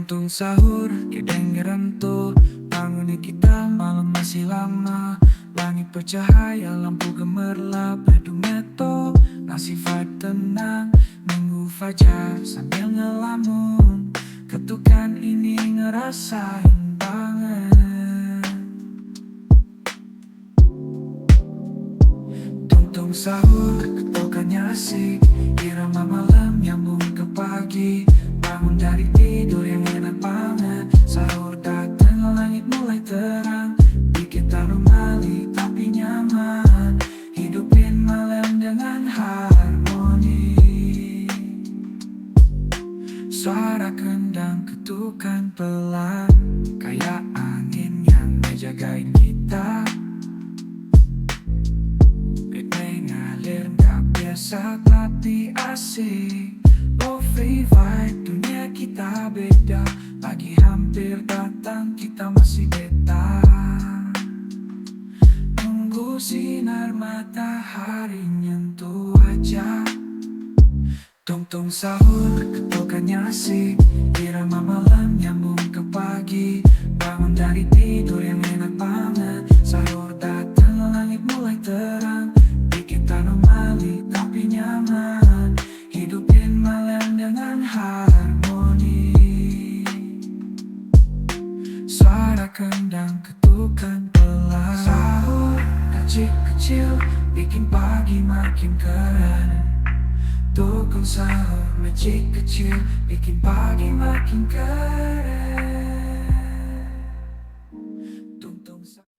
Tung sahur, kedengeran tuh bangunin kita, malam masih lama. Langit bercahaya, lampu gemerlap, bedung meto, nasi vibe tenang. Nunggu fajar sambil ngelamun, ketukan ini ngerasain banget. Tung sahur, ketokannya asik, irama malam nyambung ke pagi. Bangun dari tidur yang enak banget, sahur datang langit mulai terang. Bikin anomali tapi nyaman, hidupin malam dengan harmoni. Suara kendang ketukan pelan, kayak angin yang ngejagain kita. Ngalir gak biasa tapi asik, Lo-fi vibe, dunia kita beda. Pagi hampir datang, kita masih beta. Nunggu sinar matahari nyentuh wajah. Tung sahur, ketokannya asik, irama malam nyambung ke pagi. Bangun dari tidur yang enak banget, sahur datang langit mulai terang. Bikin anomali tapi nyaman, hidupin malam dengan harmoni. Suara kendang ketukan pelan, sahur kecil-kecil bikin pagi makin keren. Tukang sahur magic kecil bikin pagi makin keren. Tung sahur.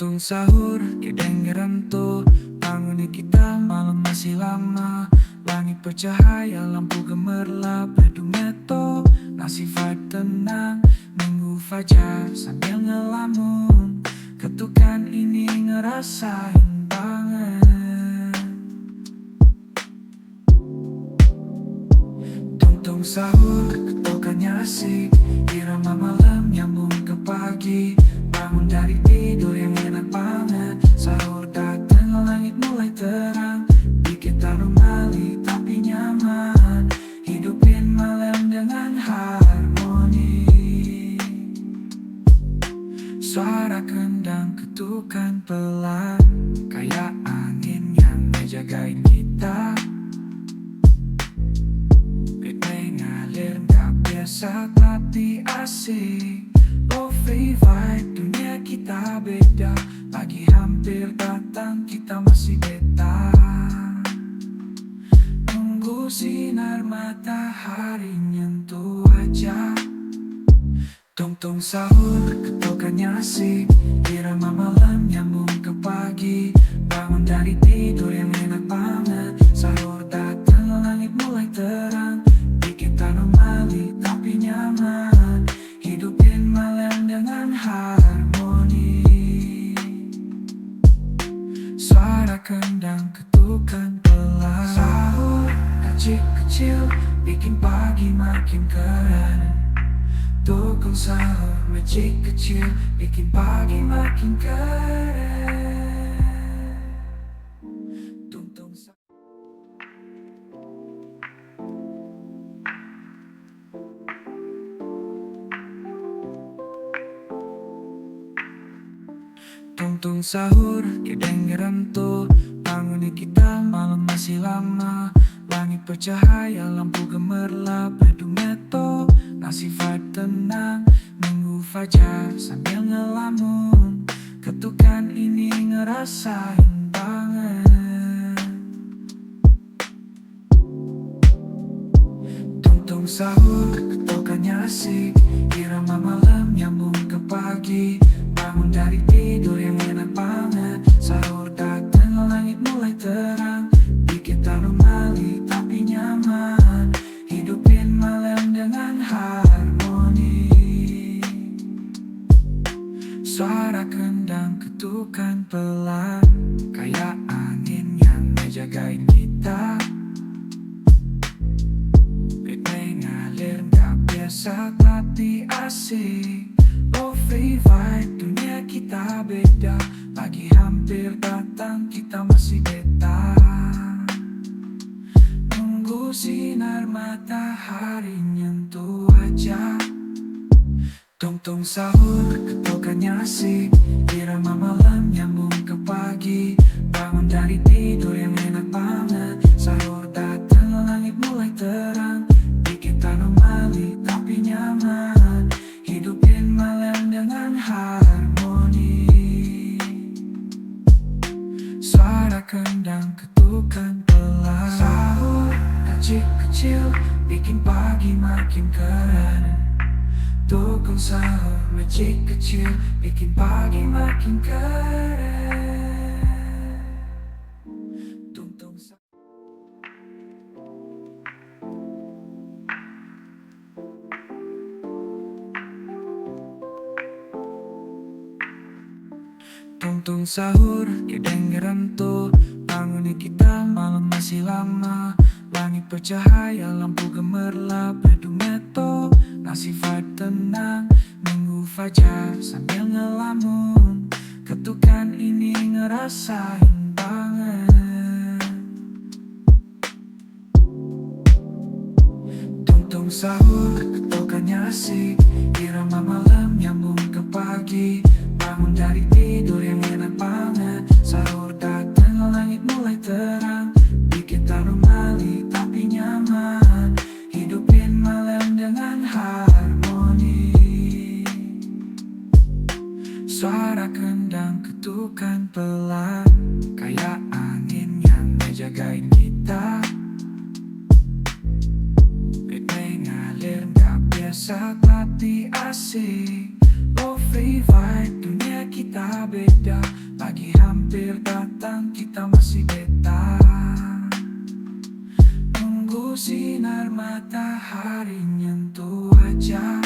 Tung sahur, kedengeran tuh bangunin kita, malam masih lama. Langit bercahaya, lampu gemerlap, bedung meto, nasi vibe tenang. Nunggu fajar sambil ngelamun, ketukan ini ngerasain banget. Tung sahur, ketokannya asik, irama malam nyambung ke pagi. Bangun dari tidur yang enak banget, sahur datang langit mulai terang. Bikin anomali tapi nyaman, hidupin malam dengan harmoni. Suara kendang ketukan pelan, kayak angin yang ngejagain kita. Ritme ngalir gak biasa tapi asik, Lo-fi vibe, dunia kita beda. Pagi hampir datang, kita masih beta. Nunggu sinar matahari nyentuh wajah. Tung sahur, ketokannya asik, irama malam nyambung ke pagi. Bangun dari tidur yang enak banget, sahur datang langit mulai terang. Bikin anomali tapi nyaman, hidupin malam dengan harmoni. Suara kendang ketukan pelan, sahur kecil-kecil bikin pagi makin keren. Tukang sahur magic kecil bikin pagi makin keren. Tung sahur. Tung sahur, kedengeran tuh bangunin kita, malam masih lama. Langit bercahaya, lampu gemerlap, bedung meto, nasi vibe tenang. Nunggu fajar sambil ngelamun, ketukan ini ngerasain banget. Tung sahur, ketokannya asik, irama malam nyambung ke pagi. Bangun dari tidur yang enak banget, sahur datang langit mulai terang. Bikin anomali tapi nyaman, hidupin malam dengan harmoni. Suara kendang ketukan pelan, kayak angin yang ngejagain kita. Ritme ngalir gak biasa tapi asik, Lo-fi vibe, dunia kita beda. Pagi hampir datang kita masih beta. Nunggu sinar matahari nyentuh wajah. Tong-tong sahur, ketokannya asik. Irama malam nyambung ke pagi. Bangun dari tidur yang enak banget. Sahur datang, langit mulai terang. Bikin anomali tapi nyaman. Hidupin malam dengan harmoni. Suara kendang ketukan pelan. Sahur kecil-kecil bikin pagi makin keren. Dukung sahur magic kecil bikin pagi makin keren. Tungtung Tungtung sahur kedengeran tuh. Bangunin kita malam masih lama. Langit bercahaya lampu gemerlap. Bedung meto nasi vibe tenang. Nunggu fajar sambil ngelamun. Ketukan ini ngerasain banget. Tungtung sahur ketokannya asik. Irama malam nyambung ke pagi. Bangun dari tidur yang enak banget. Sahur datang langit mulai terang. Bikin anomali tapi nyaman. Hidupin malam dengan harmoni. Suara kendang ketukan pelan. Kayak angin yang ngejagain kita. Beat mengalir gak biasa tapi asik. Free vibe, dunia kita beda. Pagi hampir datang, kita masih beta. Nunggu sinar matahari nyentuh wajah.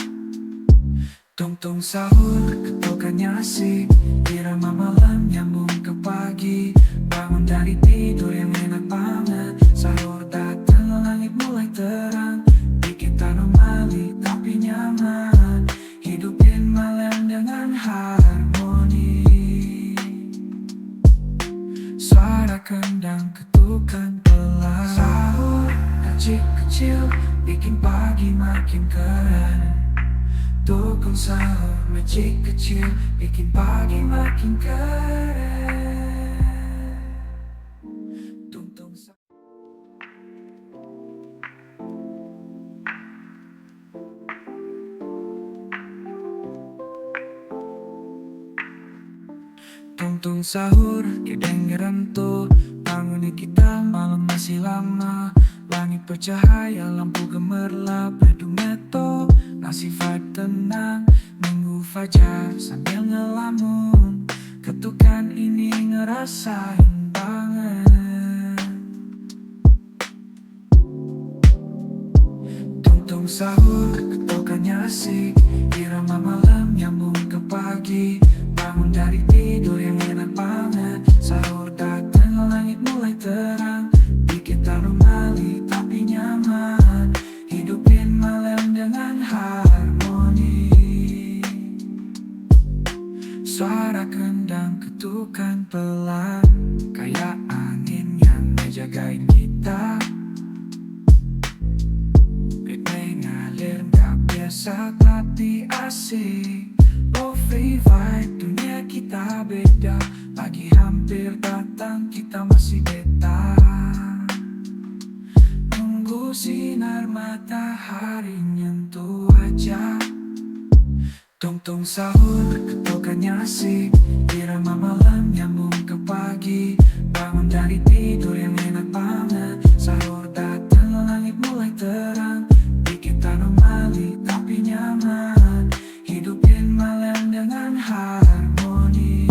Tong-tong sahur, ketokannya asik. Irama malam nyambung ke pagi. Bangun dari tidur yang enak banget. Sahur datang, langit mulai terang. Bikin anomali tapi nyaman. Hidupin malam dengan harmoni. Suara kendang ketukan pelan. Sahur kecil-kecil bikin pagi makin keren. Dukung sahur magic kecil bikin pagi makin keren. Tungtung sahur. Tungtung sahur, kedengeran tuh. Bangunin kita malam masih lama. Langit bercahaya, lampu gemerlap. Bedung meto, nasi vibe tenang. Nunggu fajar sambil ngelamun. Ketukan ini ngerasain banget. Tungtung sahur, ketokannya asik. Irama malam nyambung ke pagi. Bangun dari tidur yang enak banget. Sahur datang, langit mulai terang. Bikin anomali tapi nyaman. Hidupin malam dengan harmoni. Suara kendang ketukan pelan. Kayak angin yang ngejagain kita. Beat mengalir gak biasa tapi asik. Free vibe, dunia kita beda. Pagi hampir datang, kita masih beta. Nunggu sinar matahari nyentuh wajah. Tong-tong sahur, ketokannya asik. Irama malam nyambung ke pagi. Bangun dari tidur yang enak banget. Sahur datang, langit mulai terang. Bikin anomali tapi nyaman. Hidupin malam dengan harmoni.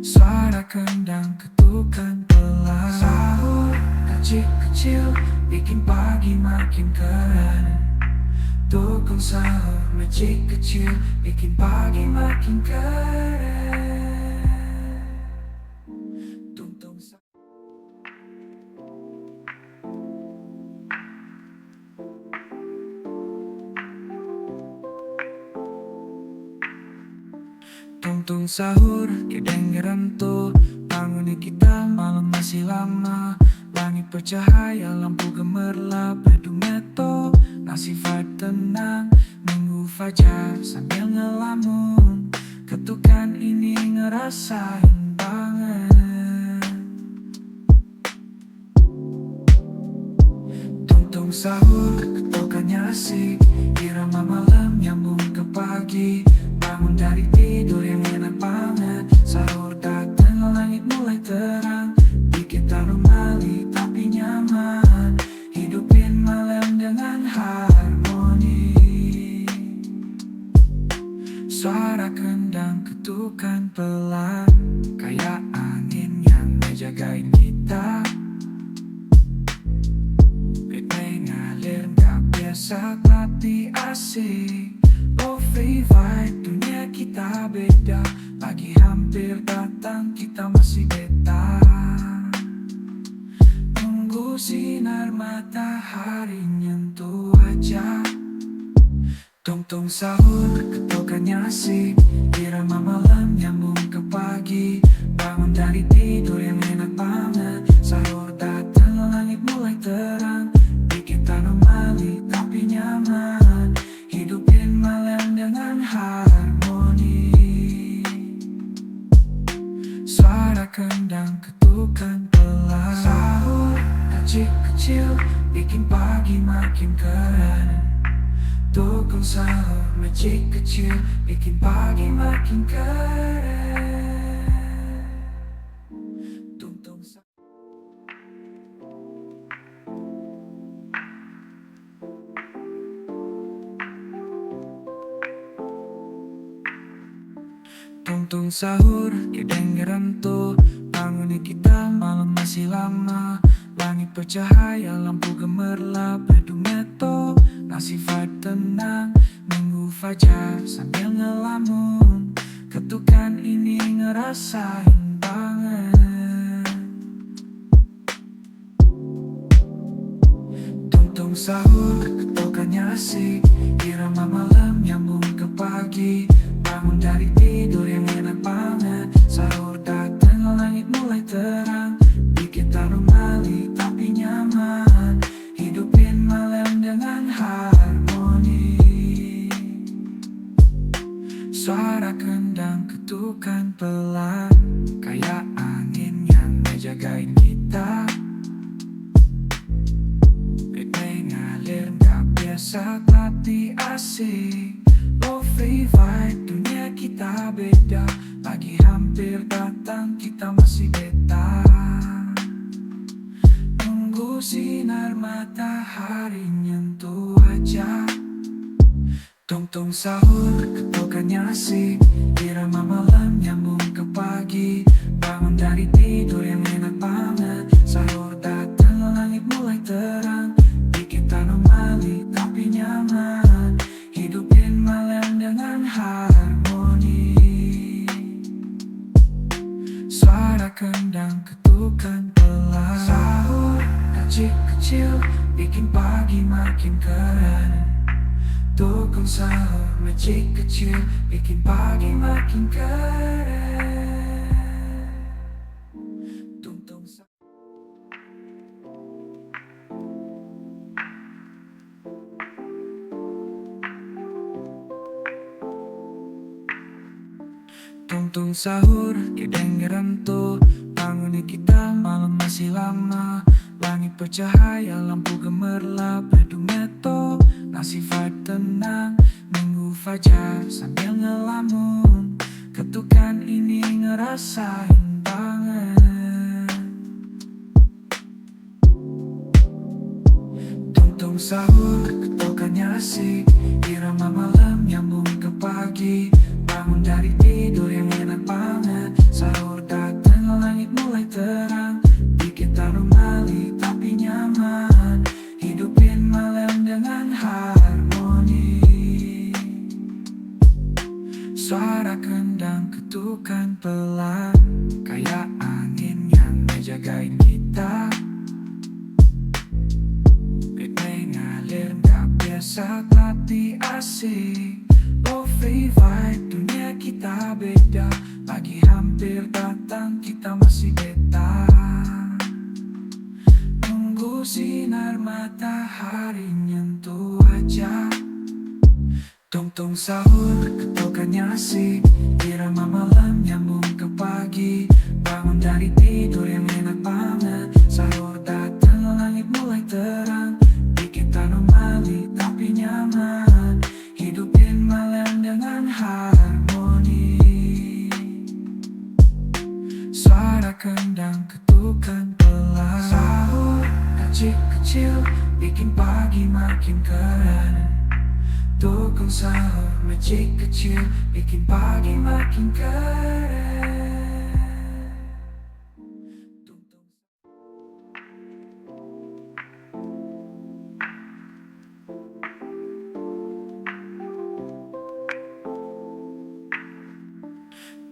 Suara kendang ketukan pelan. Sahur kecil-kecil bikin pagi makin keren. Dukung sahur magic kecil bikin pagi makin keren. Tungtung sahur. Tung sahur, kedengeran tuh bangunin kita malam masih lama. Langit bercahaya, lampu gemerlap, bedung meto, nasi vibe tenang. Nunggu fajar sambil ngelamun, ketukan ini ngerasain banget. Tung sahur, ketukannya asik, irama malam nyambung ke pagi. Bangun dari tidur yang enak banget, sahur datang langit mulai terang. Bikin aromali tapi nyaman, hidupin malam dengan harmoni. Suara kendang ketukan pelan, kayak angin yang ngejagain kita. Beat ngalir gak biasa tapi asik. Lo-fi vibe, dunia kita beda. Pagi hampir datang, kita masih beta. Nunggu sinar matahari nyentuh wajah. Tung sahur, ketukannya asik, irama malam nyambung ke pagi. Bangun dari tidur yang enak banget, sahur datang langit mulai terang. Bikin anomali tapi nyaman, hidupin malam dengan harmoni. Suara kendang ketukan pelan, sahur kecil-kecil bikin pagi makin keren. Tukang sahur magic kecil bikin pagi makin keren. Tung sahur. Tung sahur, kedengeran tuh bangunin kita malam masih lama. Langit bercahaya, lampu gemerlap, bedung meto, nasi vibe tenang. Nunggu fajar sambil ngelamun, ketukan ini ngerasain banget. Tung sahur, ketukannya asik, irama malam nyambung ke pagi. Bangun dari tidur yang enak banget, sahur datang langit mulai terang. Bikin aromali tapi nyaman, hidupin malam dengan harmoni. Suara kendang ketukan pelan, kayak angin yang ngejagain kita. Beat ngalir gak biasa tapi asik. Lo-fi vibe, dunia kita beda. Pagi hampir datang, kita masih beta. Nunggu sinar matahari nyentuh wajah. Tung sahur, ketukannya asik, irama malam nyambung ke pagi. Bangun dari tidur yang enak banget, sahur datang langit mulai terang. Bikin anomali tapi nyaman, hidupin malam dengan harmoni. Suara kendang ketukan pelan, sahur kecil-kecil bikin pagi makin keren. Tukang sahur magic kecil bikin pagi makin keren. Tung sahur. Tung sahur, kedengeran tuh bangunin kita malam masih lama. Langit bercahaya, lampu gemerlap, bedung meto, nasi vibe tenang. Nunggu fajar sambil ngelamun, ketukan ini ngerasain banget. Tung sahur, ketukannya asik, irama malam nyambung ke pagi. Bangun dari tidur yang enak banget, sahur datang langit mulai terang. Bikin aromali tapi nyaman, hidupin malam dengan harmoni. Suara kendang ketukan pelan, kayak angin yang ngejagain kita. Beat ngalir gak biasa tapi asik. Lo-fi vibe, dunia dunia kita beda. Pagi hampir datang kita masih beta, nunggu sinar matahari nyentuh wajah. Tong-tong sahur, ketokannya asik, irama malam nyambung ke pagi. Bangun dari tidur yang enak banget, sahur datang langit mulai terang. Bikin anomali tapi nyaman, hidupin malam dengan harmoni. Suara kendang ketukan pelan, sahur kecil-kecil bikin pagi makin keren. Dukung sahur magic kecil bikin pagi makin keren.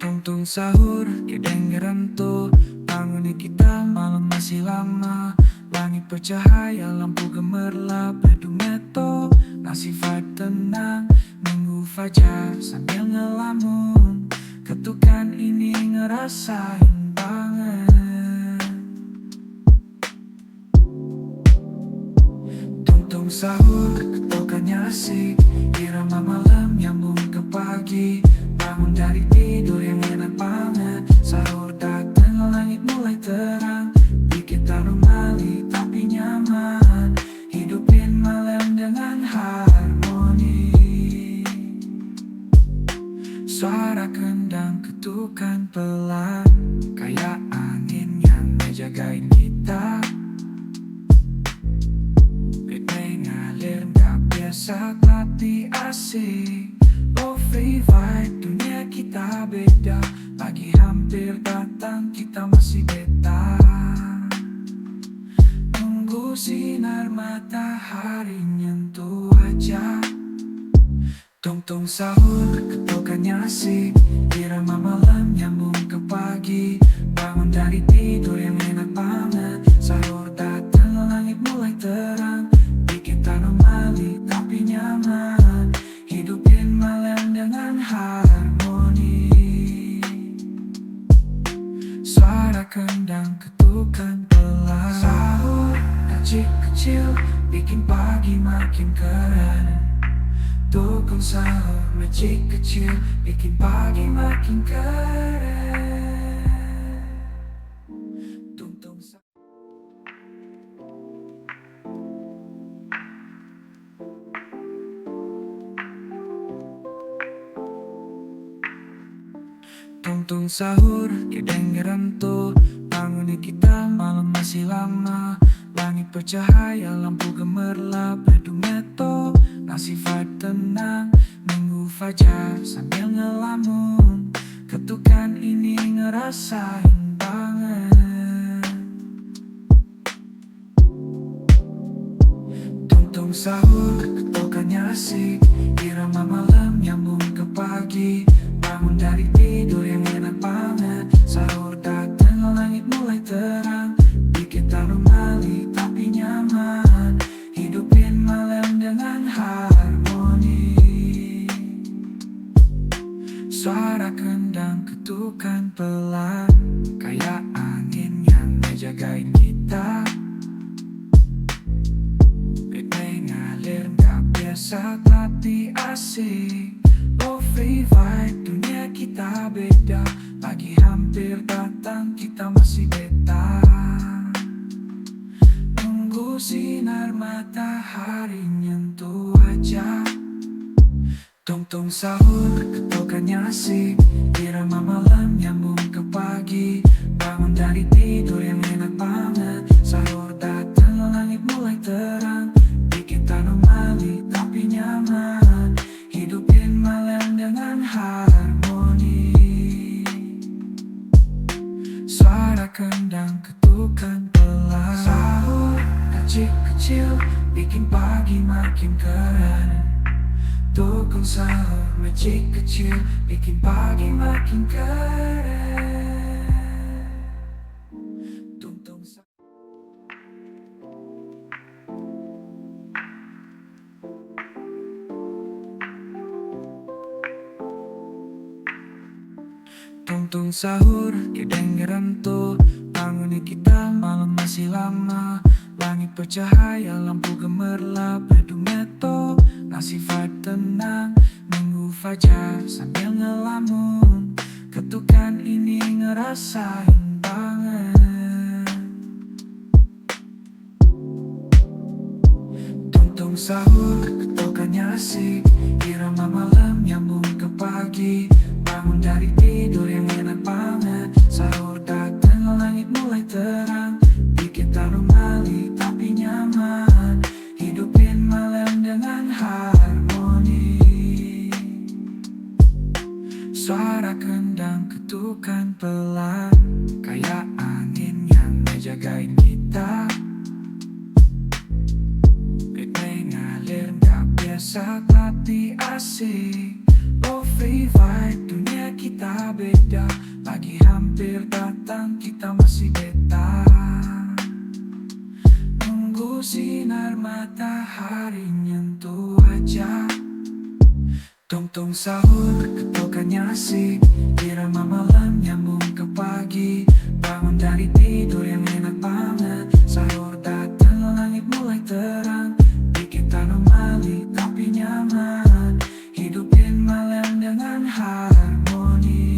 Tungtung sahur kedengeran tuh, bangunin kita malam masih lama. Langit bercahaya, lampu gemerlap, bedung meto, nasi vibe tenang, nunggu fajar sambil ngelamun. Ketukan ini ngerasain banget. Tungtung sahur, ketokannya asik, irama malam nyambung ke pagi. Bangun dari tidur yang enak banget, sahur datang langit mulai terang. Bikin anomali tapi nyaman, hidupin malam dengan harmoni. Suara kendang ketukan pelan, kayak angin yang ngejagain kita. Beat mengalir gak biasa tapi asik. Lo-fi vibe, dunia kita beda. Pagi hampir datang kita masih beta, nunggu sinar matahari nyentuh wajah. Tong-tong sahur, ketokannya asik, irama malam nyambung ke pagi. Bangun dari tidur yang enak banget, sahur datang langit mulai terang. Bikin anomali tapi nyaman, hidupin malam dengan harmoni. Suara kendang ketukan pelan, sahur kecil-kecil bikin pagi makin keren. Dukung sahur magic kecil bikin pagi makin keren. Tungtung sahur. Tungtung sahur kedengeran tuh, bangunin kita malam masih lama. Langit bercahaya, lampu gemerlap, bedung meto, nasi vibe tenang, nunggu fajar sambil ngelamun. Ketukan ini ngerasain banget. Tungtung sahur, ketokannya asik, irama malam nyambung ke pagi. Bangun dari tidur yang enak banget, sahur datang langit mulai terang. Bikin anomali tapi nyaman, hidupin malam dengan harmoni. Suara kendang ketukan pelan, kayak angin yang ngejagain kita. Beat mengalir gak biasa tapi asik. Lo-fi vibe, dunia kita beda. Pagi hampir datang kita masih beta, nunggu sinar matahari nyentuh wajah. Tong-tong sahur, ketokannya asik, irama malam nyambung ke pagi. Bangun dari tidur yang enak banget, sahur datang langit mulai terang. Bikin anomali tapi nyaman, hidupin malam dengan harmoni. Suara kendang ketukan pelan, sahur kecil-kecil bikin pagi makin keren. Dukung sahur magic kecil bikin pagi makin keren. Tungtung sahur. Tung sahur, kedengeran tuh bangunin kita, malam masih lama. Langit bercahaya, lampu gemerlap, bedung meto, ngasih vibe tenang. Nunggu fajar sambil ngelamun, ketukan ini ngerasain banget. Tung sahur, ketukannya asik, irama malam nyambung ke pagi. Bangun dari tidur yang enak banget, sahur datang langit mulai terang. Bikin anomali tapi nyaman, hidupin malam dengan harmoni. Suara kendang ketukan pelan, kayak angin yang ngejagain kita. Beat mengalir gak biasa tapi asik. Lo-fi vibe, dunia kita beda. Pagi hampir datang, kita masih beta. Nunggu sinar matahari nyentuh wajah. Tung sahur, ketukannya asik, irama malam nyambung ke pagi. Bangun dari tidur yang enak banget, sahur datang langit mulai terang. Bikin anomali tapi nyaman, hidupin malam dengan harmoni.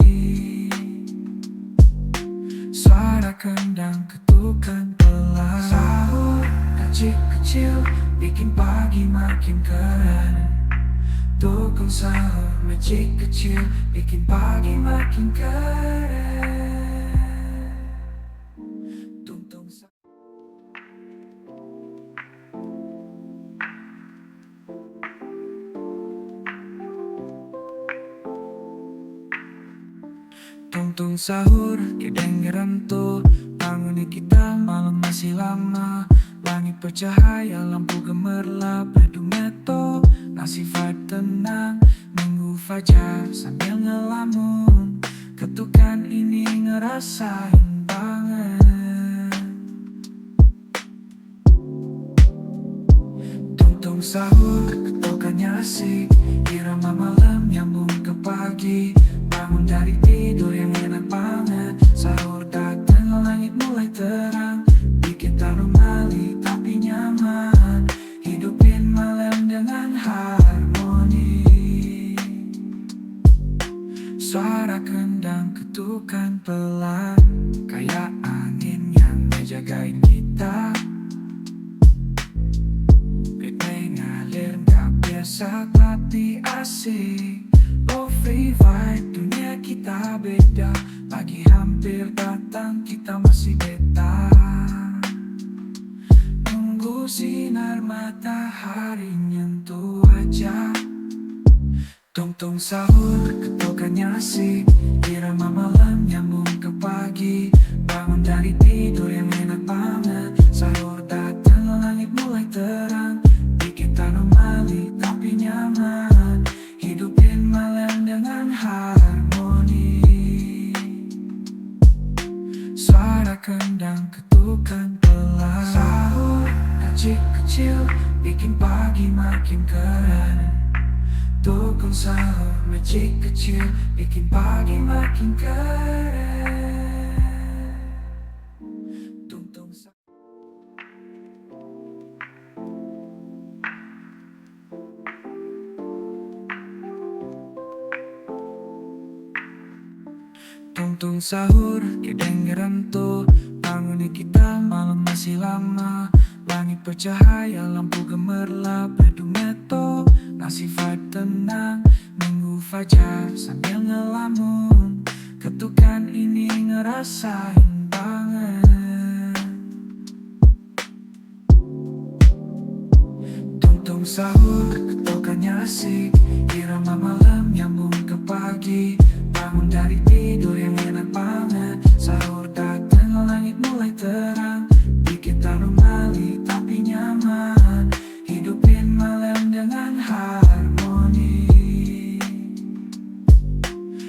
Suara kendang ketukan pelan, sahur kecil-kecil bikin pagi makin keren. Dukung sahur magic kecil bikin pagi makin keren. Tung sahur. Tung sahur, kedengeran tuh bangunin kita, malam masih lama. Langit bercahaya, lampu gemerlap, bedung meto, ngasih vibe tenang. Nunggu fajar sambil ngelamun, ketukan ini ngerasain banget. Tung sahur, ketukannya asik, irama malam nyambung ke pagi. Bangun dari tidur yang enak banget, sahur datang langit mulai terang. Bikin anomali tapi nyaman, hidupin malam dengan harmoni. Suara kendang ketukan pelan, kayak angin yang ngejagain kita. Beat mengalir gak biasa tapi asik. Lo-fi vibe, dunia kita beda. Pagi hampir datang, kita masih beta. Nunggu sinar matahari nyentuh wajah. Tung sahur, ketukannya asik, irama malam nyambung ke pagi. Bangun dari tidur yang enak banget, sahur datang langit mulai terang. Bikin anomali tapi nyaman, hidupin malam dengan harmoni. Suara kendang ketukan pelan, sahur kecil-kecil bikin pagi makin keren. Dukung sahur magic kecil bikin pagi makin keren. Tung sahur. Tung sahur, kedengeran tuh bangunin kita, malam masih lama. Langit bercahaya, lampu gemerlap, bedung meto, ngasih vibe tenang. Nunggu fajar sambil ngelamun, ketukan ini ngerasain banget. Tung sahur, ketukannya asik, irama malam nyambung ke pagi. Bangun dari tidur yang enak banget, sahur datang langit mulai terang. Bikin anomali tapi nyaman, hidupin malam dengan harmoni.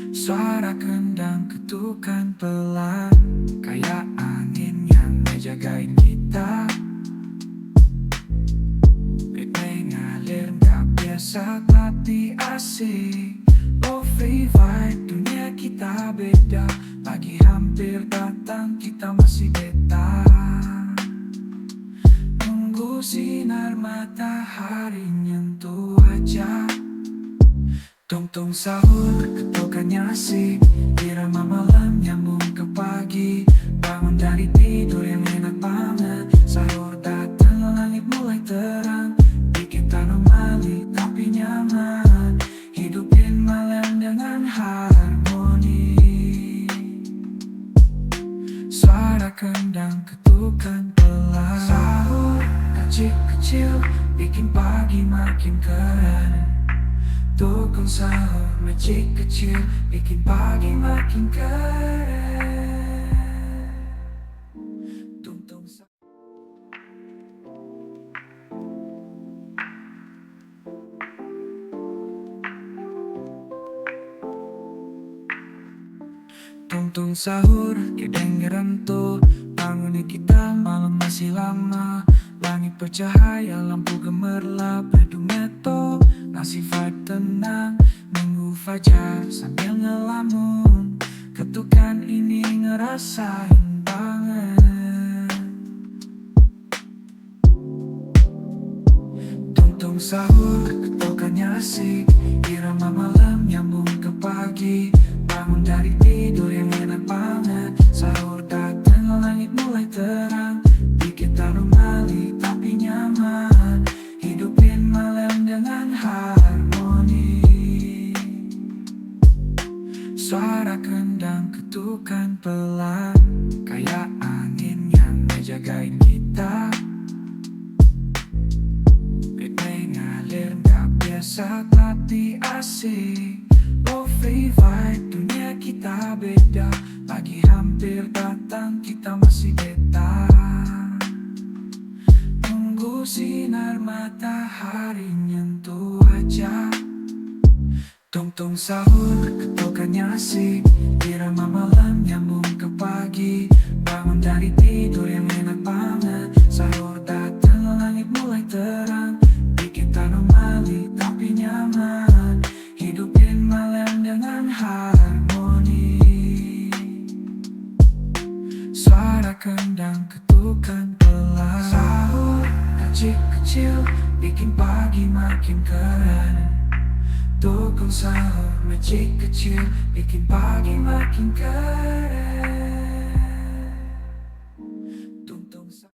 Suara kendang ketukan pelan, kayak angin yang ngejagain kita. Beat mengalir gak biasa tapi asik. Lo-fi vibe, dunia kita kita beda. Pagi hampir datang kita masih beta. Nunggu sinar matahari nyentuh wajah. Tong-tong sahur, ketukannya asik. Irama malam nyambung ke pagi. Bangun dari tidur yang enak banget. Sahur datang, langit mulai terang. Bikin anomali tapi nyaman. Hidupin malam dengan harmoni. Suara kendang ketukan pelan. Sahur kecil-kecil bikin pagi makin keren. Tukang sahur magic kecil bikin pagi makin keren. Tung-tung sahur. Tung-tung sahur, kedengeran tuh. Bangunin kita, malam masih lama. Langit bercahaya, lampu gemerlap. Bedung meto, ngasih vibe tenang. Nunggu fajar sambil ngelamun. Ketukan ini ngerasain banget. Tung-tung sahur, ketukannya asik. Irama malam nyambung ke pagi. Bangun dari tidur yang enak banget. Sahur datang, langit mulai terang. Bikin anomali tapi nyaman. Hidupin malam dengan harmoni. Suara kendang ketukan pelan. Kayak angin yang ngejagain kita. Beat mengalir gak biasa tapi asik. Free vibe, dunia kita beda. Pagi hampir datang, kita masih beta. Nunggu sinar matahari nyentuh wajah. Tong-tong sahur, ketukannya asik. Irama malam nyambung ke pagi. Bangun dari tidur yang enak banget. Sahur datang, langit mulai terang. Bikin anomali tapi nyaman. Hidupin malam dengan harmoni. Suara kendang ketukan pelan. Sahur kecil-kecil bikin pagi makin keren. Tukang sahur magic kecil bikin pagi makin keren. Tung-tung sahur.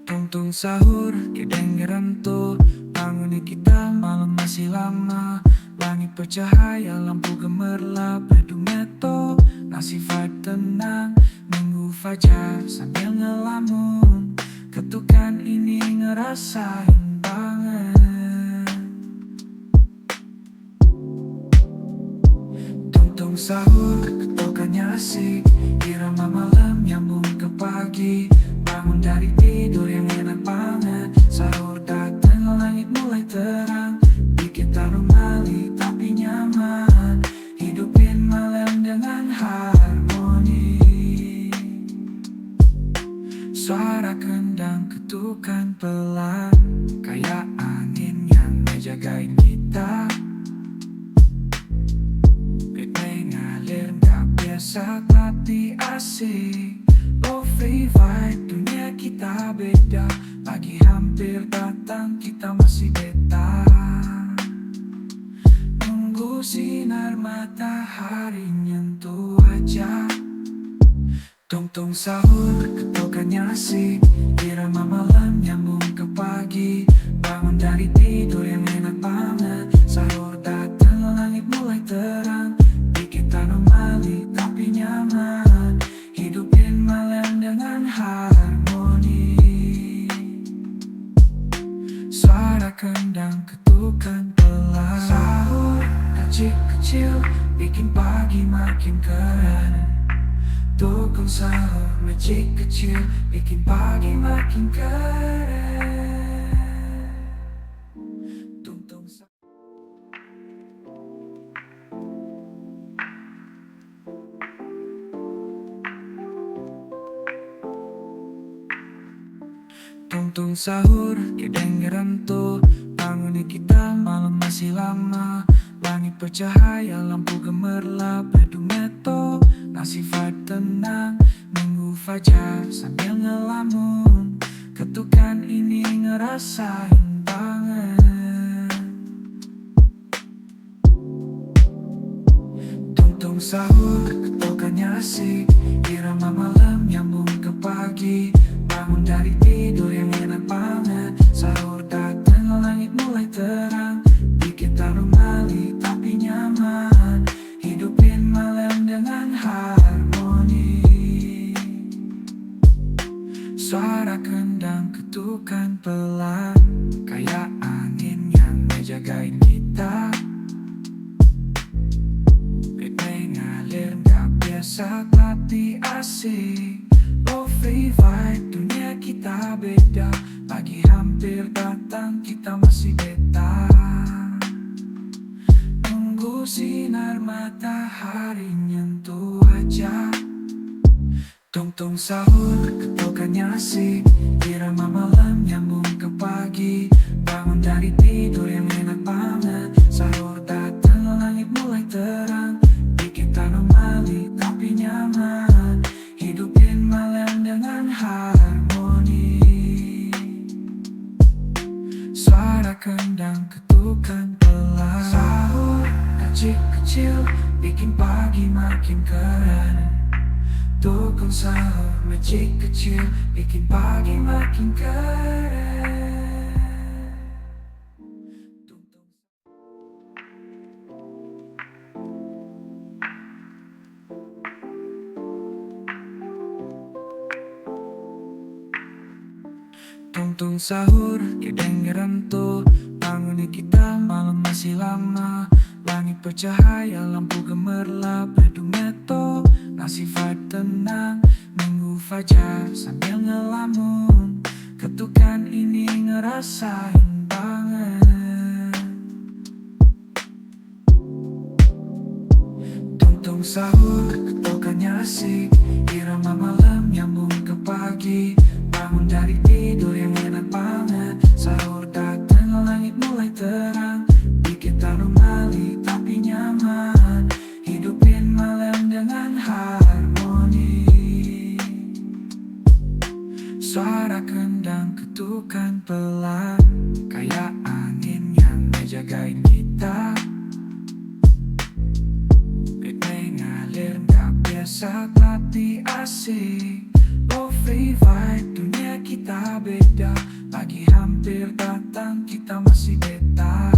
Tung-tung sahur, kedengeran tuh. Bangunin kita, malam masih lama. Langit bercahaya, lampu gemerlap. Bedung meto, ngasih vibe tenang. Nunggu fajar sambil ngelamun. Ketukan ini ngerasain banget. Tung-tung sahur, ketukannya asik. Irama malam nyambung ke pagi. Bangun dari tidur yang enak banget. Sahur datang, langit mulai terang. Bikin anomali tapi nyaman. Hidupin malam dengan harmoni. Suara kendang ketukan pelan. Kayak angin yang ngejagain kita. Beat mengalir gak biasa tapi asik. Free vibe, dunia kita beda. Pagi hampir datang, kita masih beta. Nunggu sinar matahari nyentuh wajah. Tong-tong sahur, ketukannya asik. Irama malam nyambung ke pagi. Bangun dari tidur yang enak banget. Sahur datang, langit mulai terang. Bikin anomali tapi nyaman. Hidupin malam dengan harmoni. Suara kendang ketukan pelan. Sahur kecil-kecil bikin pagi makin keren. Tukang sahur magic kecil bikin pagi makin keren. Tung-tung sahur. Tung sahur, kedengeran tuh bangunin kita malam masih lama. Langit bercahaya, lampu gemerlap, bedung meto, nasi vibe tenang. Nunggu fajar sambil ngelamun, ketukan ini ngerasain banget. Tung sahur, ketokannya asik, irama malam nyambung ke pagi. Bangun dari tidur yang enak banget, sahur datang langit mulai terang. Bikin anomali tapi nyaman, hidupin malam dengan harmoni. Suara kendang ketukan pelan, kayak angin yang ngejagain kita. Ngalir gak biasa tapi asik, Lofi vibe, dunia kita beda. Pagi hampir datang, kita masih beta. Nunggu sinar matahari nyentuh wajah. Tung sahur, ketokannya asik, irama malam nyambung ke pagi. Bangun dari tidur yang enak banget, sahur datang langit mulai terang. Bikin anomali tapi nyaman, hidupin malam dengan harmoni. Suara kendang ketukan pelan, sahur kecil-kecil bikin pagi makin keren. Tukang sahur magic kecil bikin pagi makin keren. Tung sahur, kedengeran tuh bangunin kita malam masih lama. Langit bercahaya, lampu gemerlap, bedung meto, nasi vibe tenang. Nunggu fajar sambil ngelamun, ketukan ini ngerasain banget. Tung sahur, ketokannya asik, irama malam nyambung ke pagi. Bangun dari tidur yang enak banget, sahur datang langit mulai terang. Bikin anomali tapi nyaman, hidupin malam dengan harmoni. Suara kendang ketukan pelan, kayak angin yang ngejagain kita. Ritme ngalir gak biasa tapi asik, Lofi vibe, dunia kita beda. Pagi hampir datang, kita masih beta.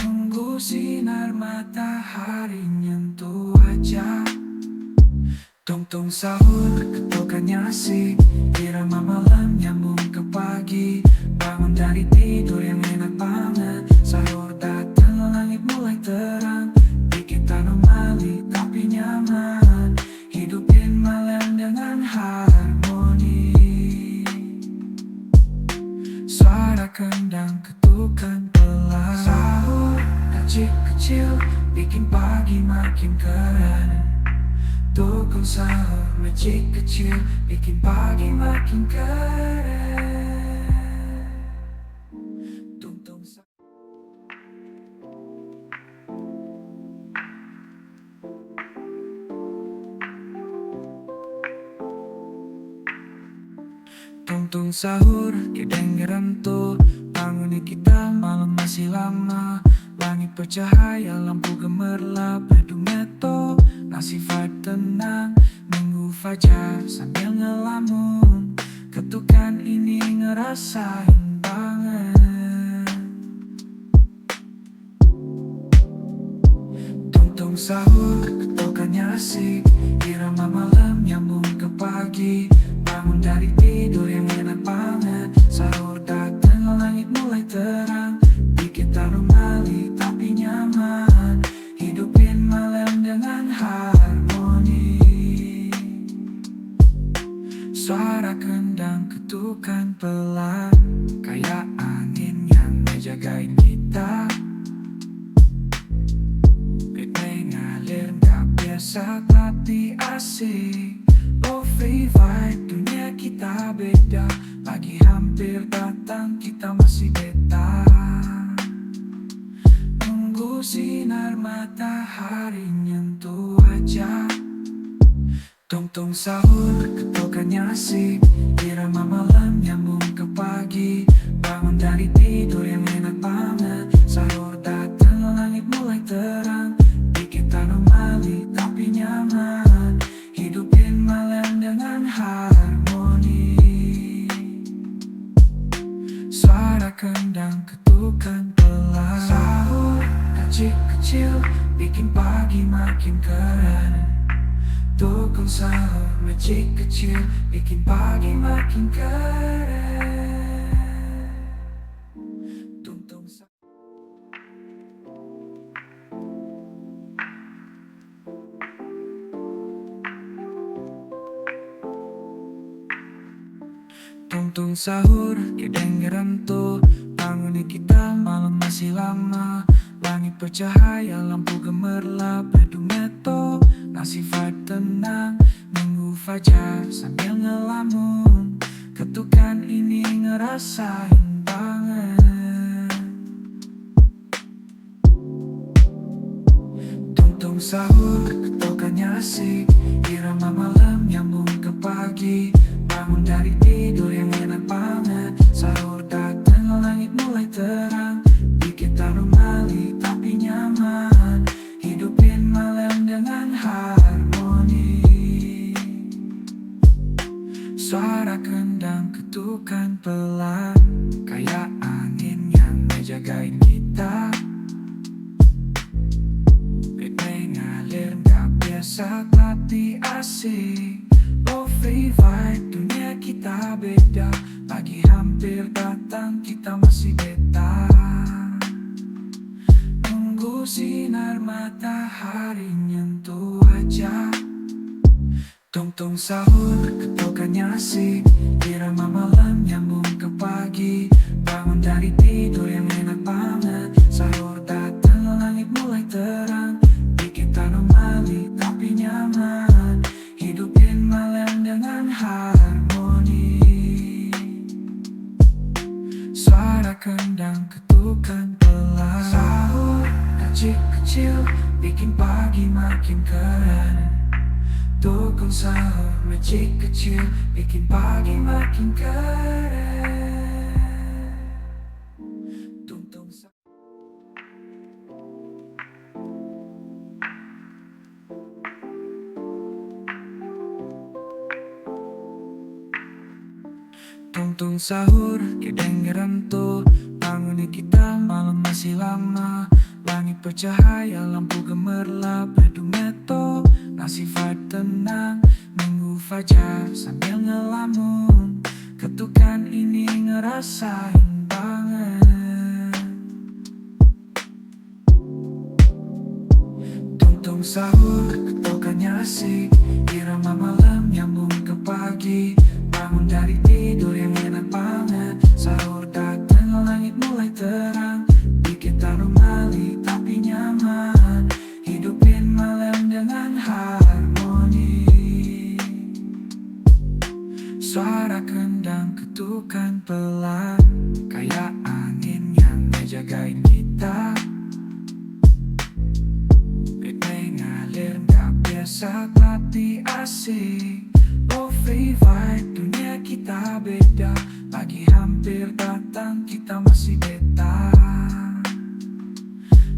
Nunggu sinar matahari nyentuh wajah. Tung sahur, ketokannya asik, irama malam nyambung ke pagi. Bangun dari tidur yang enak banget, sahur datang langit mulai terang. Bikin anomali tapi nyaman, hidupin malam dengan harmoni. Suara kendang ketukan pelan, sahur kecil-kecil bikin pagi makin keren. Tukang sahur magic kecil bikin pagi makin keren. Tung sahur. Tung sahur, kedengeran tuh bangunin kita malam masih lama. Langit bercahaya, lampu gemerlap, bedung meto, nasi vibe tenang. Nunggu fajar sambil ngelamun, ketukan ini ngerasain banget. Tung sahur, ketokannya asik, irama malam nyambung ke pagi. Bangun dari tidur yang enak banget, sahur datang langit mulai terang. Bikin anomali tapi nyaman, hidupin malam dengan harmoni. Suara kendang ketukan pelan, kayak angin yang ngejagain kita. Ritme ngalir gak biasa tapi asik, Lofi vibe, dunia kita kita beda. Pagi hampir datang kita masih beta. Nunggu sinar matahari nyentuh wajah. Tong-tong sahur, ketokannya asik. Irama malam nyambung ke pagi. Bangun dari tidur yang enak banget. Sahur datang, langit mulai terang. Bikin anomali tapi nyaman. Hidupin malam dengan harmoni. Suara kendang ketukan pelan. Sahur kecil-kecil bikin pagi makin keren. Tukang sahur magic kecil bikin pagi makin keren. Tung-tung sahur. Tung-tung sahur, kedengeran tuh. Bangunin kita malam masih lama. Langit bercahaya, lampu gemerlap. Bedung neto, nasi vibe tenang. Nunggu fajar sambil ngelamun. Ketukan ini ngerasain banget. Tung-tung sahur, ketokannya asik. Irama malam nyambung ke pagi. Bangun dari tidur yang enak banget. Sahur datang, langit mulai terang. Bikin anomali tapi nyaman. Hidupin malam dengan harmoni. Suara kendang ketukan pelan. Kayak angin yang ngejagain kita. Beat ngalir gak biasa tapi asik. Lo-fi vibe, dunia kita beda. Pagi hampir datang kita masih beta. Nunggu sinar matahari nyentuh wajah. Tong-tong sahur, ketokannya asik. Irama malam nyambung ke pagi. Bangun dari tidur yang enak banget. Sahur datang, langit mulai terang. Bikin anomali tapi nyaman. Hidupin malam dengan harmoni. Suara kendang ketukan pelan. Sahur kecil-kecil bikin pagi makin keren. Tukang sahur magic kecil bikin pagi makin keren. Tung-tung sahur. Tung-tung sahur, kedengeran tuh. Bangunin kita malam masih lama. Langit bercahaya, lampu gemerlap. Bedung neto, nasi vibe tenang. Nunggu fajar sambil ngelamun. Ketukan ini ngerasain banget. Tung-tung sahur, ketokannya asik. Irama malam nyambung ke pagi. Bangun dari tidur yang enak banget. Sahur datang, langit mulai terang. Bikin anomali tapi nyaman. Hidupin malam dengan harmoni. Suara kendang ketukan pelan. Kayak angin yang ngejagain kita. Beat ngalir gak biasa tapi asik. Lo-fi vibe, dunia kita beda. Pagi hampir datang kita masih beta.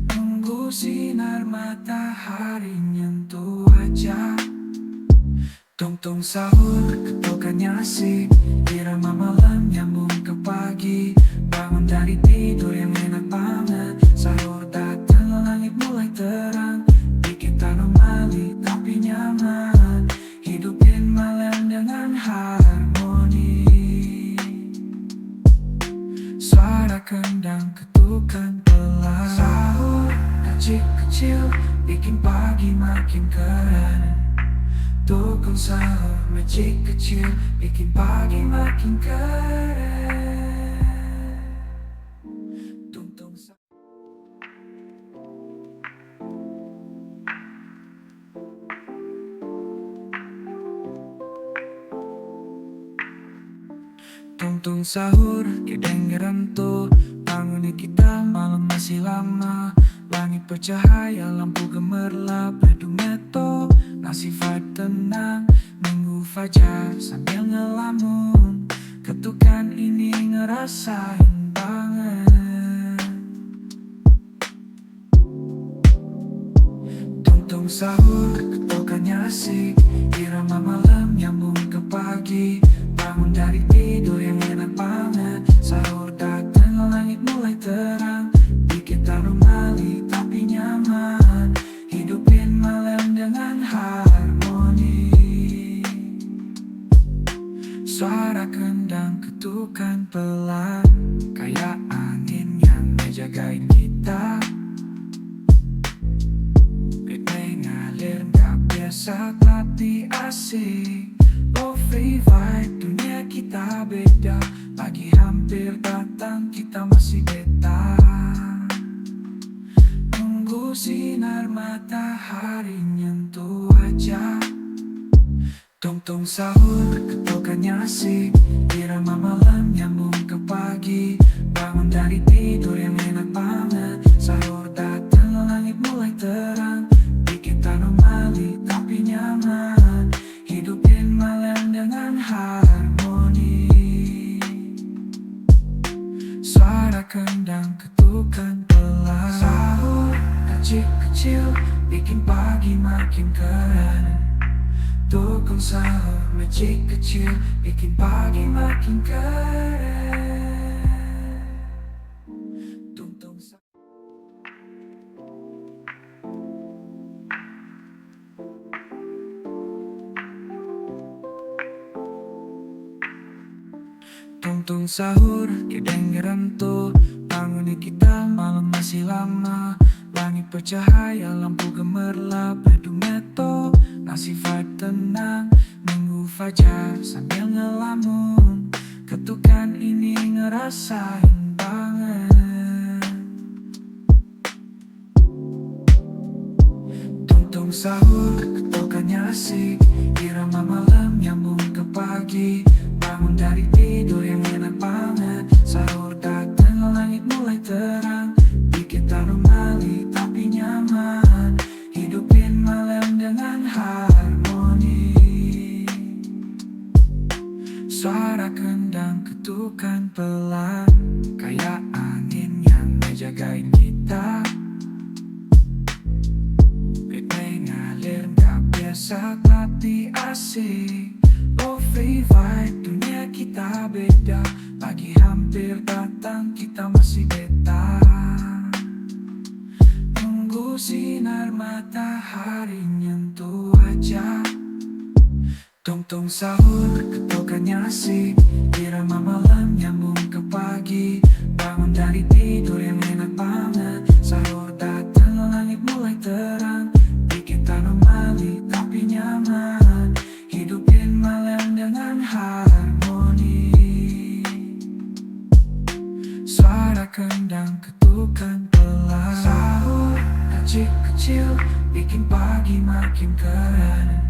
Nunggu sinar matahari nyentuh wajah. Tong-tong sahur, ketokannya asik. Irama malam nyambung ke pagi. Bangun dari tidur yang enak banget. Sahur datang, langit mulai terang. Bikin anomali tapi nyaman. Hidupin malam dengan harmoni. Suara kendang ketukan pelan. Sahur kecil-kecil bikin pagi makin keren. Tukang sahur magic kecil bikin pagi makin keren. Tung-tung sahur. Tungtung sahur, kedengeran tuh. Bangunin kita, malam masih lama. Langit bercahaya, lampu gemerlap. Bedung meto, nasi vibe tenang. Nunggu fajar sambil ngelamun. Ketukan ini ngerasain banget. Tungtung sahur, ketukannya asik. Irama malam nyambung ke pagi. Bangun dari tidur yang enak banget. Sahur datang, langit mulai terang. Bikin aromali tapi nyaman. Hidupin malam dengan harmoni. Suara kendang ketukan pelan, kayak angin yang ngejagain kita. Beat ngalir gak biasa tapi asik. Lo-fi vibe, dunia kita beda. Pagi hampir datang, kita masih beta. Nunggu sinar matahari nyentuh wajah. Tungtung sahur, ketukannya asik. Irama malam nyambung ke pagi. Bangun dari tidur yang enak banget. Sahur datang, langit mulai terang. Bikin anomali tapi nyaman. Hidupin malam dengan harmoni. Suara kendang ketukan pelan. Sahur kecil-kecil bikin pagi makin keren. Tukang sahur magic kecil bikin pagi makin keren. Tungtung sahur. Tungtung sahur, kedengeran tuh. Bangunin kita, malam masih lama. Langit bercahaya, lampu gemerlap. Bedung meto, nasi vibe tenang. Nunggu fajar sambil ngelamun. Ketukan ini ngerasain banget. Tungtung sahur, ketukannya asik. Irama malam nyambung ke pagi. Bangun dari tidur yang enak banget. Sahur datang, langit mulai terang. Bikin anomali tapi nyaman. Hidupin malam dengan harmoni. Suara kendang ketukan pelan, kayak angin yang ngejagain kita. Beat ngalir gak biasa tapi asik. Lo-fi vibe, dunia kita beda. Pagi hampir datang, kita masih beta. Nunggu sinar matahari nyentuh wajah. Tungtung sahur, ketukannya asik. Irama malam nyambung ke pagi. Bangun dari tidur yang enak banget. Sahur datang, langit mulai terang. Bikin anomali tapi nyaman. Hidupin malam dengan harmoni. Suara kendang ketukan pelan. Sahur kecil-kecil bikin pagi makin keren.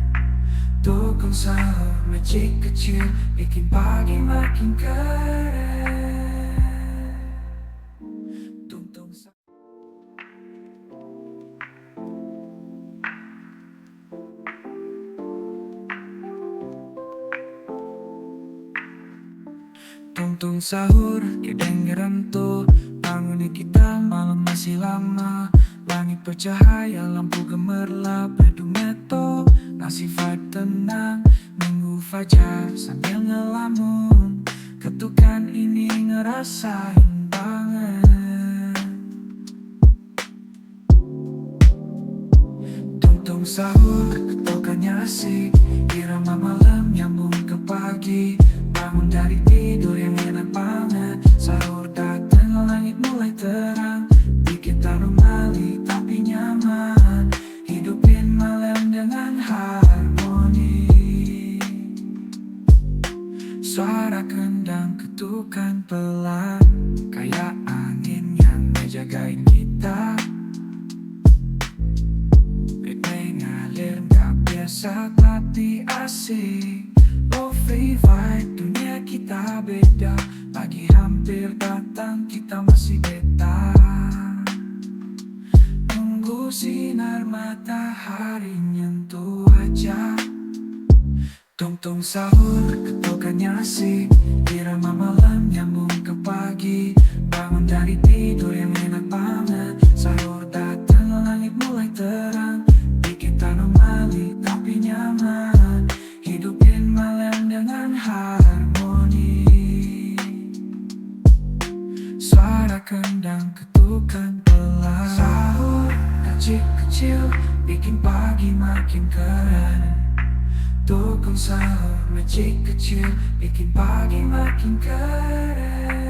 Tukang sahur magic kecil bikin pagi makin keren. Tungtung sahur. Tungtung sahur, kedengeran tuh. Bangunin kita, malam masih lama. Langit bercahaya, lampu gemerlap. Bedung meto, nasi vibe tenang. Nunggu fajar sambil ngelamun. Ketukan ini ngerasain banget. Tungtung sahur, ketukannya asik. Irama malam nyambung ke pagi. Bangun dari tidur yang enak banget. Sahur datang, langit mulai terang. Bikin anomali tapi nyaman. Hidupin malam dengan harmoni. Suara kendang ketukan pelan, kayak angin yang ngejagain kita. Beat ngalir gak biasa tapi asik. Lo-fi vibe, dunia kita beda. hampir datang kita masih beta, nunggu sinar matahari nyentuh wajah. Tong-tong sahur, ketokannya asik, irama malam nyambung ke pagi. Bangun dari tidur yang enak banget, sahur datang langit mulai terang. Bikin anomali tapi nyaman, hidupin malam dengan harmoni. Suara kendang ketukan pelan, sahur kecil-kecil bikin pagi makin keren. Dukung sahur magic kecil bikin pagi makin keren.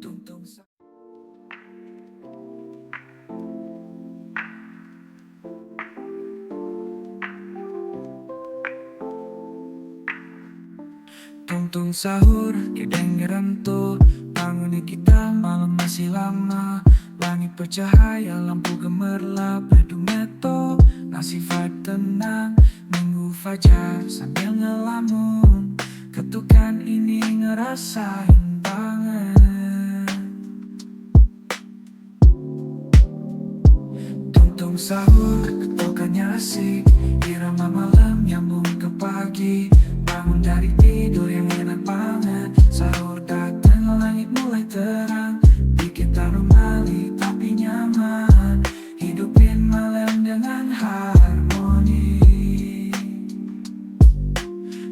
Tungtung Tungtung sahur kedengeran tuh, bangunin kita malam masih lama. Langit bercahaya, lampu gemerlap, bedung meto, nasi vibe tenang, nunggu fajar sambil ngelamun. Ketukan ini ngerasain banget. Tungtung sahur, ketokannya asik, irama malam nyambung ke pagi. Bangun dari tidur yang enak banget, sahur datang langit mulai terang. Bikin anomali tapi nyaman, hidupin malam dengan harmoni.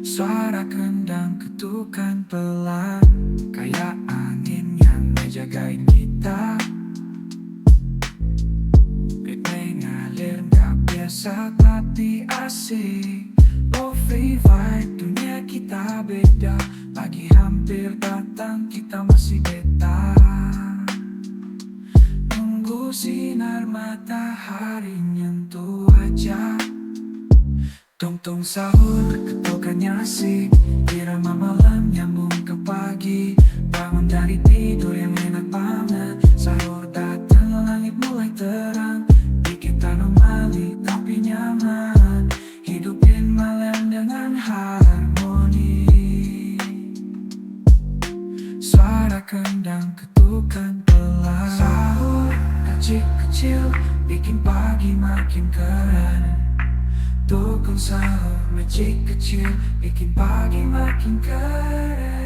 Suara kendang ketukan pelan, kayak angin yang ngejagain kita. Beat mengalir gak biasa tapi asik. Lofi vibe, dunia kita beda. Pagi hampir datang kita masih beta, nunggu sinar matahari nyentuh wajah. Tong-tong sahur, ketokannya asik, irama malam nyambung ke pagi. Bangun dari tidur yang enak banget, sahur datang langit mulai terang. Bikin anomali tapi nyaman, hidupin malam dengan harmoni. Suara kendang ketukan pelan, sahur kecil-kecil bikin pagi makin keren. Dukung sahur magic kecil bikin pagi makin keren.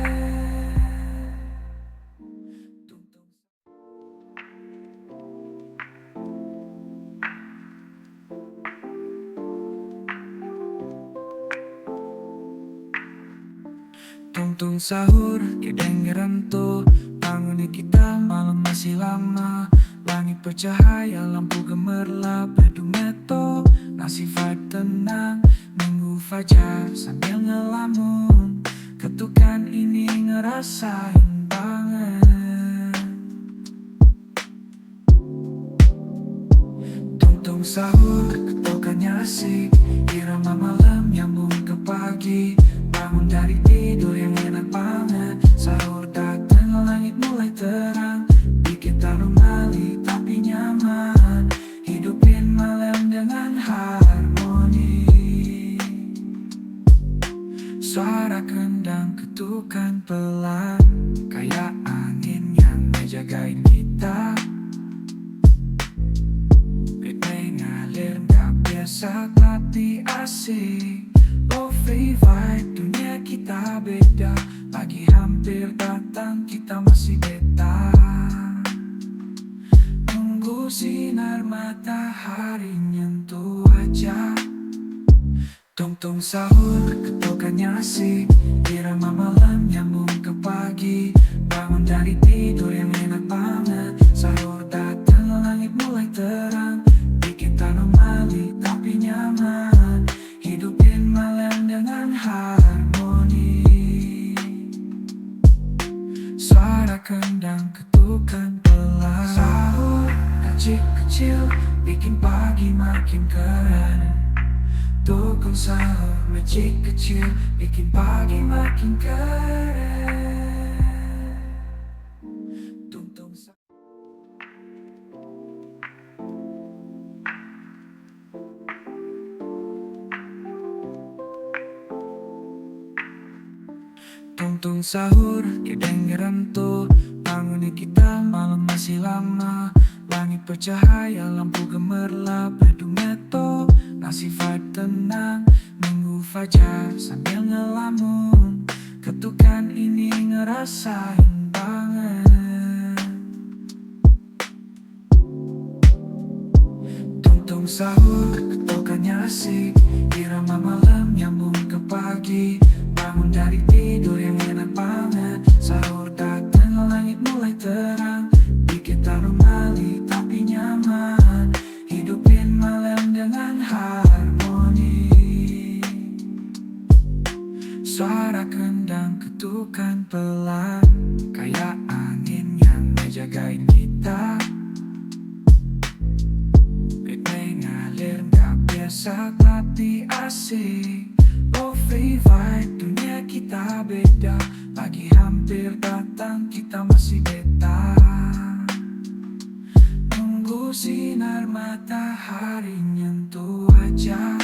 Tungtung sahur kedengeran tuh, bangunin kita malam masih lama. Langit bercahaya, lampu gemerlap, bedung meto, nasi vibe tenang, nunggu fajar sambil ngelamun. Ketukan ini ngerasain banget. Tungtung sahur, ketokannya asik, irama malam nyambung ke pagi. Bangun dari tidur yang enak banget, sahur datang langit mulai terang. Bikin anomali tapi nyaman, hidupin malam dengan harmoni. Suara kendang ketukan pelan, kayak angin yang ngejagain kita. Beat mengalir gak biasa tapi asik. Lofi vibe, dunia kita beda. Pagi hampir datang kita masih beta, nunggu sinar matahari nyentuh wajah. Tong-tong sahur, ketokannya asik, irama malam nyambung ke pagi. Bangun dari tidur yang enak banget, sahur datang langit mulai terang. Bikin anomali tapi nyaman, hidupin malam dengan harmoni. Suara kendang ketukan pelan, sahur kecil-kecil bikin pagi makin keren. Dukung sahur magic kecil bikin pagi makin keren. Tungtung sahur. Tung sahur, kedengeran tuh. Bangunin kita, malam masih lama. Langit bercahaya, lampu gemerlap. Bedung meto, nasi vibe tenang. Nunggu fajar sambil ngelamun. Ketukan ini ngerasain banget. Tung sahur, ketokannya asik. Irama malam nyambung ke pagi. Bangun dari tidur yang enak banget. Sahur datang, langit mulai terang. Dikit anomali tapi nyaman. Hidupin malam dengan harmoni. Suara kendang ketukan pelan, kayak angin yang ngejagain kita. Beat mengalir gak biasa tapi asik. Lo-fi vibe, dunia kita beda. Pagi hampir datang, kita masih beta. Nunggu sinar matahari nyentuh wajah.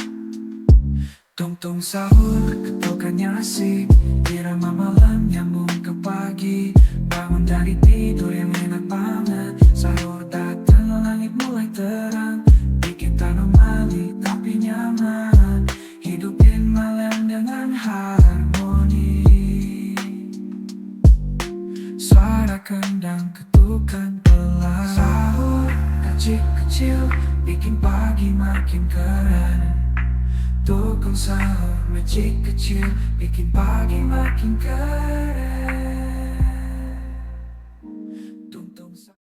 Tung sahur, ketokannya asik. Irama malam nyambung ke pagi. Bangun dari tidur yang enak banget. Sahur datang, langit mulai terang. Bikin anomali tapi nyaman. Hidupin malam dengan harmoni. Suara kendang ketukan pelan. Sahur kecil-kecil bikin pagi makin keren. Tukang sahur magic kecil bikin pagi makin keren. Tung sahur.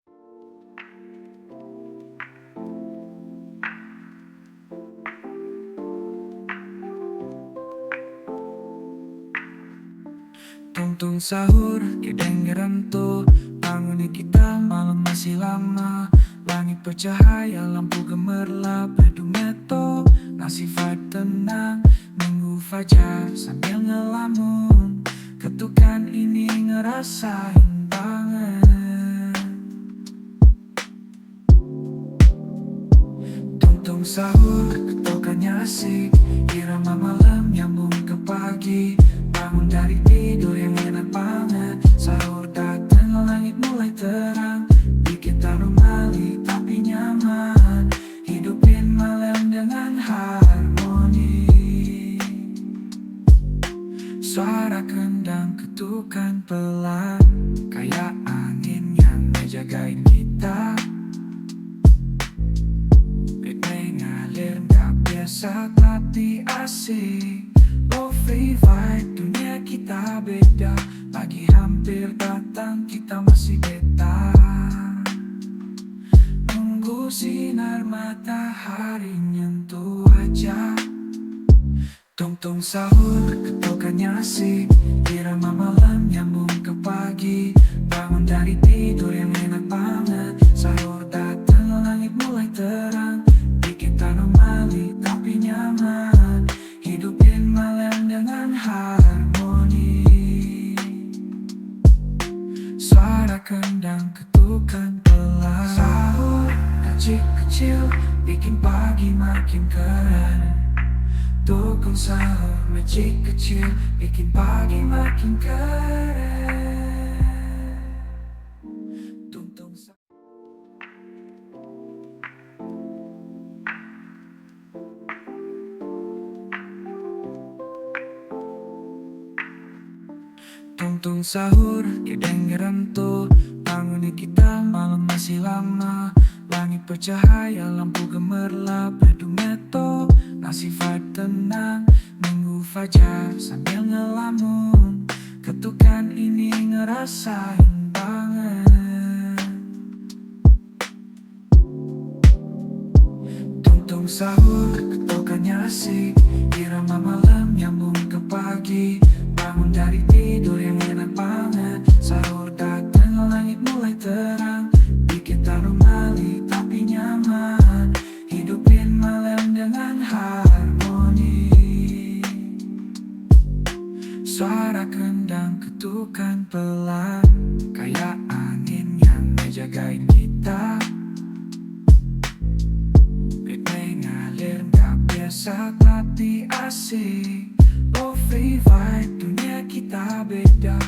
Tung sahur, kedengeran tuh. Bangunin kita, malam masih lama. Langit bercahaya, lampu gemerlap. Bedung meto, nasi vibe tenang. Nunggu fajar sambil ngelamun. Ketukan ini ngerasain banget. Tung sahur, ketokannya asik. Irama malam nyambung ke pagi. Bangun dari tidur yang enak banget. Sahur datang, langit mulai terang. Bikin anomali tapi nyaman. Hidupin malam dengan harmoni. Suara kendang ketukan pelan, kayak angin yang ngejagain kita. Beat mengalir gak biasa tapi asik. Lo-fi vibe, dunia kita beda. Pagi hampir datang, kita masih beta. Nunggu sinar matahari nyentuh wajah. Tung sahur, ketokannya asik. Irama malam nyambung ke pagi. Bangun dari tidur yang enak banget. Sahur datang, langit mulai terang. Bikin anomali tapi nyaman. Hidupin malam dengan harmoni. Suara kendang ketukan pelan. Sahur kecil-kecil bikin pagi makin keren. Tukang sahur magic kecil bikin pagi makin keren. Tung sahur. Tung sahur, kedengeran tuh. Bangunin kita, malam masih lama. Langit bercahaya, lampu gemerlap. Bedung meto, nasi vibe tenang. Nunggu fajar sambil ngelamun. Ketukan ini ngerasain banget. Tung sahur, ketokannya asik. Irama malam nyambung ke pagi. Bangun dari tidur yang enak banget. Sahur datang, langit mulai terang. Bikin anomali tapi nyaman. Hidupin malam dengan harmoni. Suara kendang ketukan pelan, kayak angin yang ngejagain kita. Beat mengalir gak biasa tapi asik. Lo-fi vibe, dunia kita beda.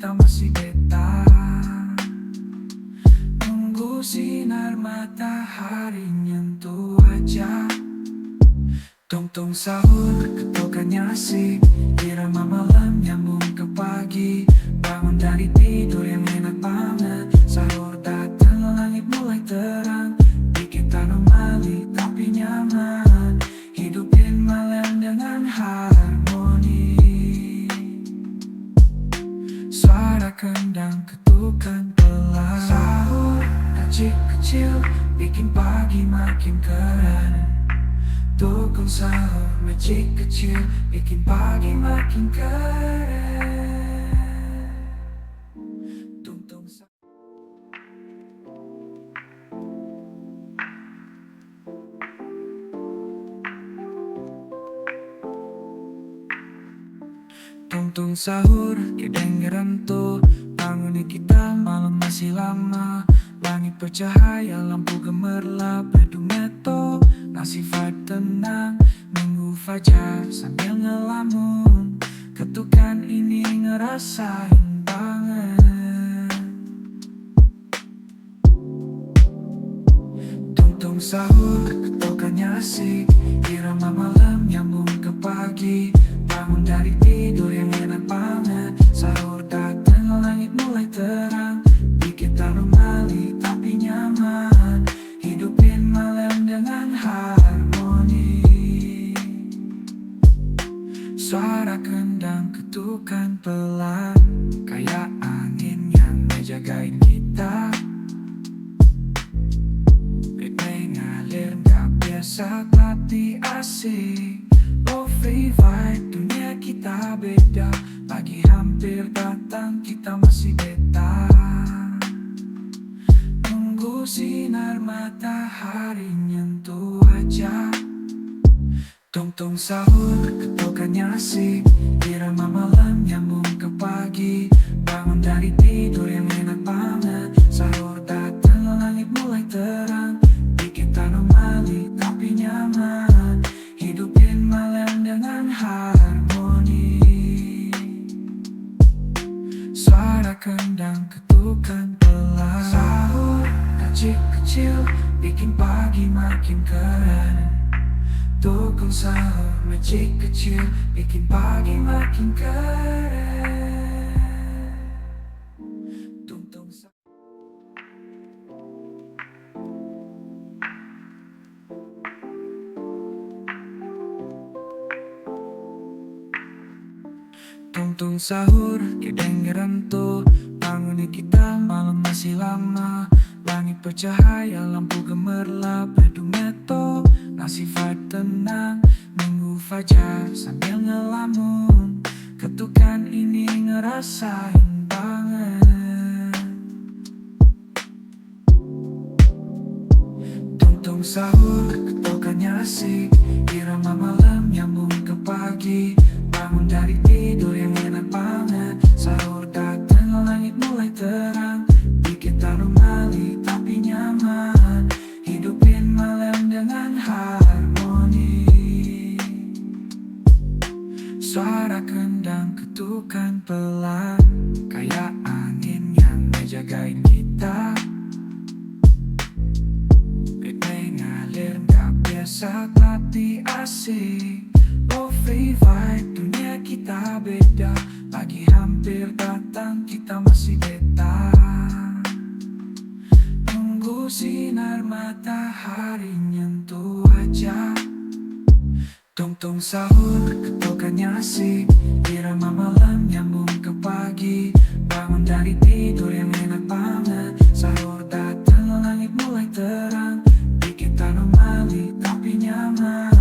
kita masih beta. Nunggu sinar matahari nyentuh wajah. Tong-tong sahur, ketukannya asik. Irama malam nyambung ke pagi. Bangun dari tidur yang enak banget. Sahur datang, langit mulai terang. Bikin anomali tapi nyaman. Hidupin malam dengan harmoni. Suara kendang ketukan pelan. Sahur kecil-kecil bikin pagi makin keren. Tukang sahur magic kecil bikin pagi makin keren. Tung-tung sahur. Tung-tung sahur, kedengeran tuh. Bangunin kita, malam masih lama. Langit bercahaya, lampu gemerlap, bedung neto. Nasi vibe tenang, nunggu fajar sambil ngelamun. Ketukan ini ngerasain banget. Tung-tung sahur, ketukannya asik. Irama malam nyambung ke pagi. Bangun dari tidur yang enak banget. Sahur datang, langit mulai terang. Bikin anomali tapi nyaman. Hidupin malam dengan harmoni. Suara kendang ketukan pelan, kayak angin yang ngejagain kita. Ritme ngalir gak biasa tapi asik. Lo-fi vibe, dunia kita beda. Pagi hampir datang, kita masih beta. Nunggu sinar matahari nyentuh wajah. Tong-tong sahur, ketukannya asik. Irama malam nyambung ke pagi. Bangun dari tidur yang enak banget. Sahur datang, langit mulai terang. Bikin anomali tapi nyaman. Hidupin malam dengan harmoni. Suara kendang ketukan pelan. Sahur kecil-kecil bikin pagi makin keren. Tukang sahur magic kecil bikin pagi makin keren. Tung-tung sahur. Tung-tung sahur, kedengeran tuh. Bangunin kita, malam masih lama. Langit bercahaya, lampu gemerlap, bedung neto. Nasi vibe tenang, nunggu fajar sambil ngelamun. Ketukan ini ngerasain banget. Tung-tung sahur, ketukannya asik. Irama malam nyambung ke pagi. Bangun dari tidur yang enak banget. Sahur datang, langit mulai terang. Bikin anomali tapi nyaman. Hidupin malam dengan harmoni. Suara kendang ketukan pelan, kayak angin yang ngejagain kita. Ritme ngalir gak biasa tapi asik. Lo-fi vibe, dunia kita beda. Pagi hampir datang, kita masih beta. Nunggu sinar matahari nyentuh wajah. Tong-tong sahur, ketukannya asik. Irama malam nyambung ke pagi. Bangun dari tidur yang enak banget. Sahur datang, langit mulai terang. Bikin anomali tapi nyaman.